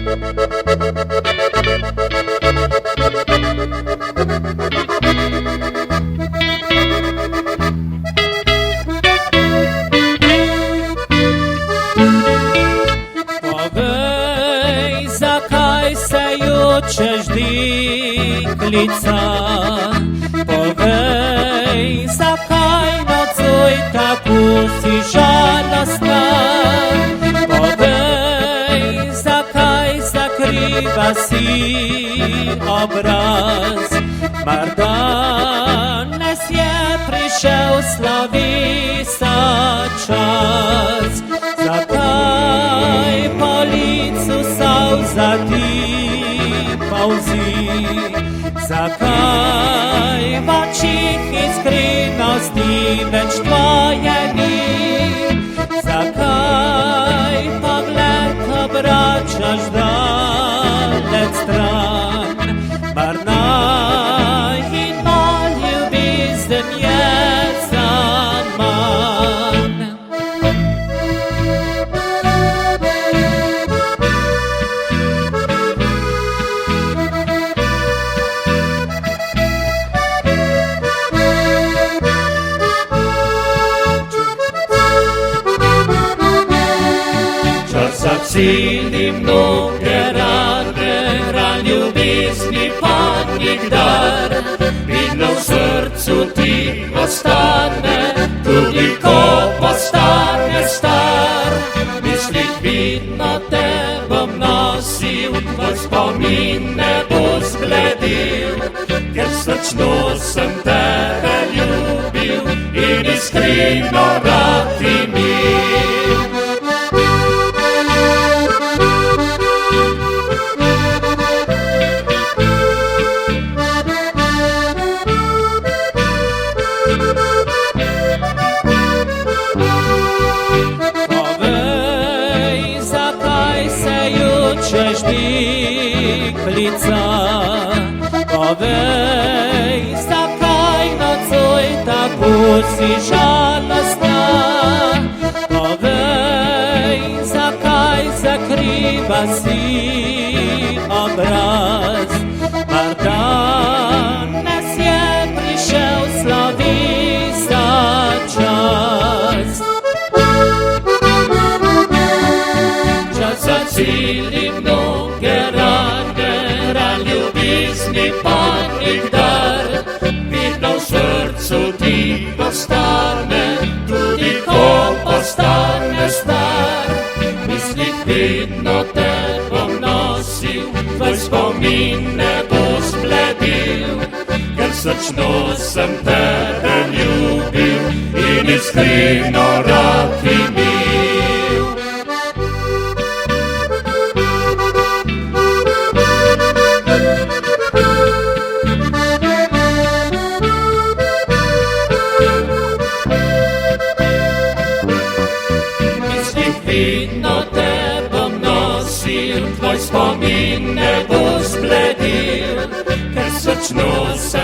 Povej, zakaj se jočeš, deklica? Povej, zakaj nocoj tako si žalostna? Povej, zakaj zakriva si obraz? Mar danes je prišel slavisa čas? Zakaj po licu solza ti polzi? Zakaj v očih iskrenosti več tvoje ni? Zakaj pogled obračaš daleč stran? Mar najina ljubezen je zaman? Zacili mnoge rane, ran ljubezni pa nikdar. Vidno v srcu ti ostane, tudi ko postane star. Mislih vidno te bom nosil, tvoj spomin ne bo zbledil, ker srčno sem tebe ljubil in iskreno rad imel. Češ deklica, povej, zakaj nocoj tako si žalostna? Povej, zakaj zakriva si obraz? Mar danes je prišel slavisa čas? Čas zacili mnoge rane, ran ljubezni pa nikdar. Vidno v srcu ti postane, tudi ko postane star. Mislih vidno te bom nosil, tvoj spomin ne bo zbledil, ker srčno sem tebe ljubil in iskreno rad imel. Vidno te bom nosil, tvoj spomin ne bo zbledil, ker srčno se